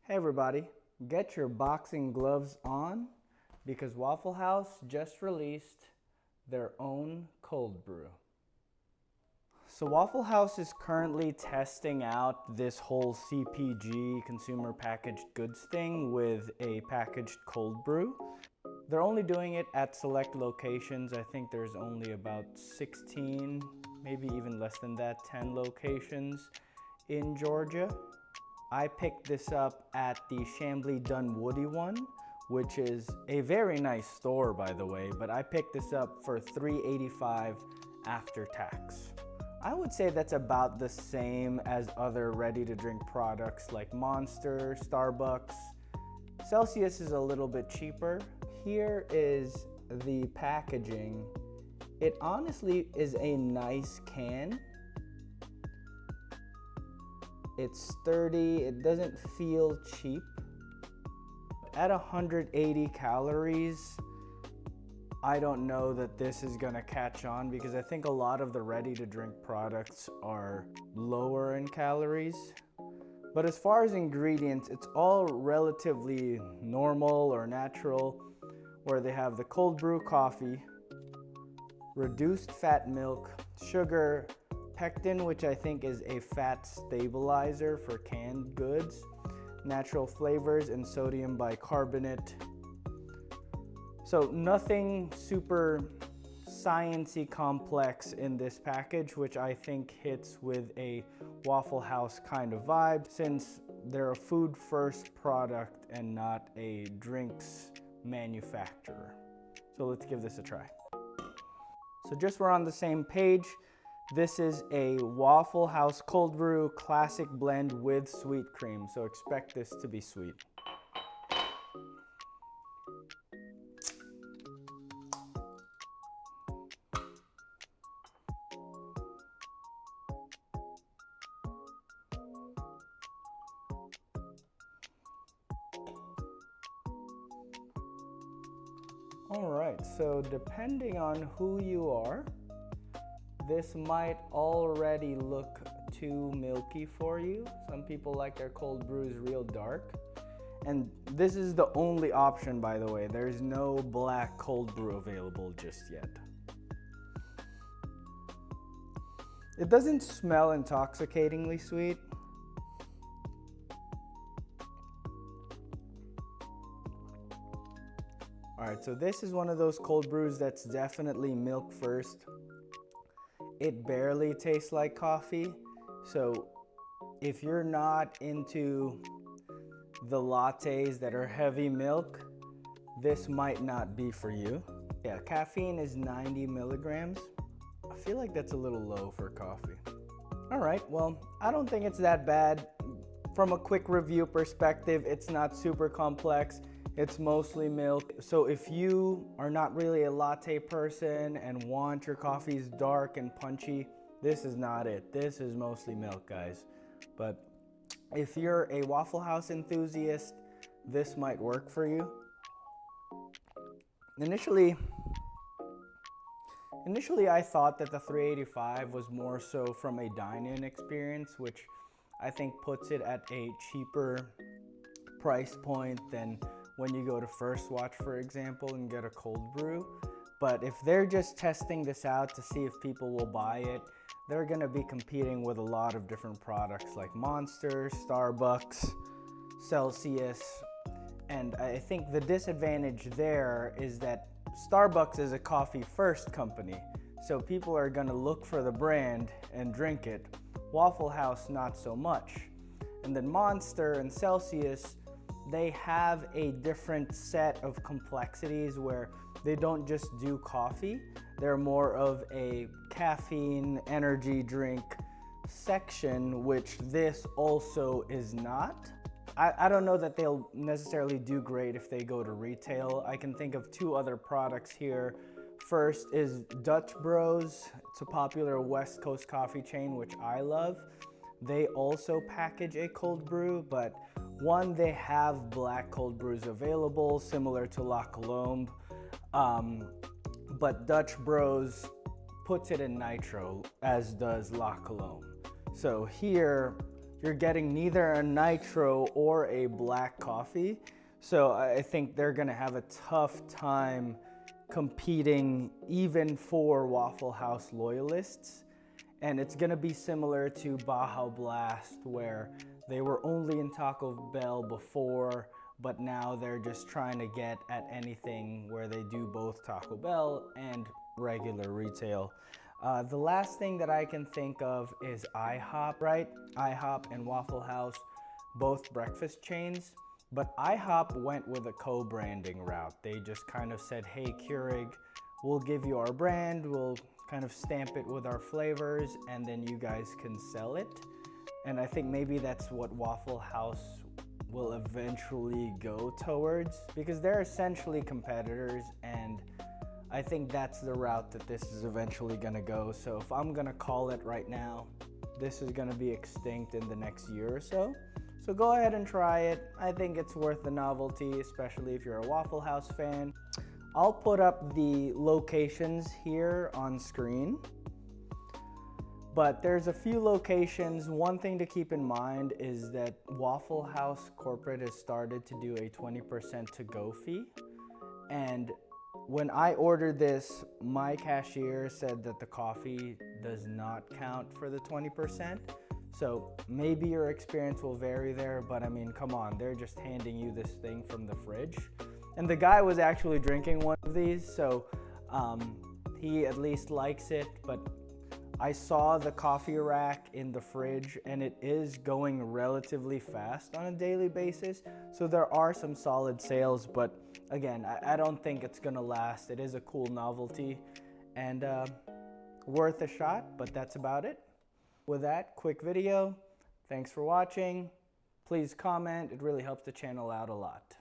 Hey everybody, get your boxing gloves on because Waffle House just released their own cold brew. So Waffle House is currently testing out this whole CPG, consumer packaged goods thing with a packaged cold brew. They're only doing it at select locations. I think there's only about 16, maybe even less than that, 10 locations in Georgia. I picked this up at the Chambly Dunwoody one, which is a very nice store, by the way, but I picked this up for $3.85 after tax. I would say that's about the same as other ready-to-drink products like Monster, Starbucks. Celsius is a little bit cheaper. Here is the packaging. It honestly is a nice can. It's sturdy, it doesn't feel cheap. At 180 calories, I don't know that this is gonna catch on because I think a lot of the ready-to-drink products are lower in calories. But as far as ingredients, it's all relatively normal or natural, where they have the cold brew coffee, reduced fat milk, sugar, pectin, which I think is a fat stabilizer for canned goods, natural flavors, and sodium bicarbonate. So nothing super sciencey complex in this package, which I think hits with a Waffle House kind of vibe since they're a food first product and not a drinks manufacturer. So let's give this a try. So just we're on the same page. This is a Waffle House cold brew classic blend with sweet cream, so expect this to be sweet. All right, so depending on who you are, this might already look too milky for you. Some people like their cold brews real dark. And this is the only option, by the way. There's no black cold brew available just yet. It doesn't smell intoxicatingly sweet. All right, so this is one of those cold brews that's definitely milk first. It barely tastes like coffee, so if you're not into the lattes that are heavy milk, this might not be for you. Yeah, caffeine is 90 milligrams. I feel like that's a little low for coffee. All right, well, I don't think it's that bad. From a quick review perspective, it's not super complex. It's mostly milk. So if you are not really a latte person and want your coffees dark and punchy, this is not it. This is mostly milk, guys. But if you're a Waffle House enthusiast, this might work for you. Initially I thought that the $3.85 was more so from a dine-in experience, which I think puts it at a cheaper price point than when you go to First Watch, for example, and get a cold brew. But if they're just testing this out to see if people will buy it, they're gonna be competing with a lot of different products like Monster, Starbucks, Celsius. And I think the disadvantage there is that Starbucks is a coffee first company. So people are gonna look for the brand and drink it. Waffle House, not so much. And then Monster and Celsius, they have a different set of complexities where they don't just do coffee. They're more of a caffeine energy drink section, which this also is not. I don't know that they'll necessarily do great if they go to retail. I can think of two other products here. First is Dutch Bros. It's a popular West Coast coffee chain, which I love. They also package a cold brew, but one, they have black cold brews available, similar to La Colombe, but Dutch Bros puts it in nitro, as does La Colombe. So here, you're getting neither a nitro or a black coffee. So I think they're gonna have a tough time competing even for Waffle House loyalists. And it's gonna be similar to Baja Blast, where they were only in Taco Bell before, but now they're just trying to get at anything where they do both Taco Bell and regular retail. The last thing that I can think of is IHOP, right? IHOP and Waffle House, both breakfast chains, but IHOP went with a co-branding route. They just kind of said, hey, Keurig, we'll give you our brand, we'll kind of stamp it with our flavors, and then you guys can sell it. And I think maybe that's what Waffle House will eventually go towards, because they're essentially competitors, and I think that's the route that this is eventually gonna go. So if I'm gonna call it right now, this is gonna be extinct in the next year or so. So go ahead and try it. I think it's worth the novelty, especially if you're a Waffle House fan. I'll put up the locations here on screen, but there's a few locations. One thing to keep in mind is that Waffle House corporate has started to do a 20% to-go fee. And when I ordered this, my cashier said that the coffee does not count for the 20%. So maybe your experience will vary there, but I mean, come on, they're just handing you this thing from the fridge. And the guy was actually drinking one of these, so he at least likes it, but I saw the coffee rack in the fridge and it is going relatively fast on a daily basis. So there are some solid sales, but again, I don't think it's gonna last. It is a cool novelty and worth a shot, but that's about it. With that, quick video. Thanks for watching. Please comment, it really helps the channel out a lot.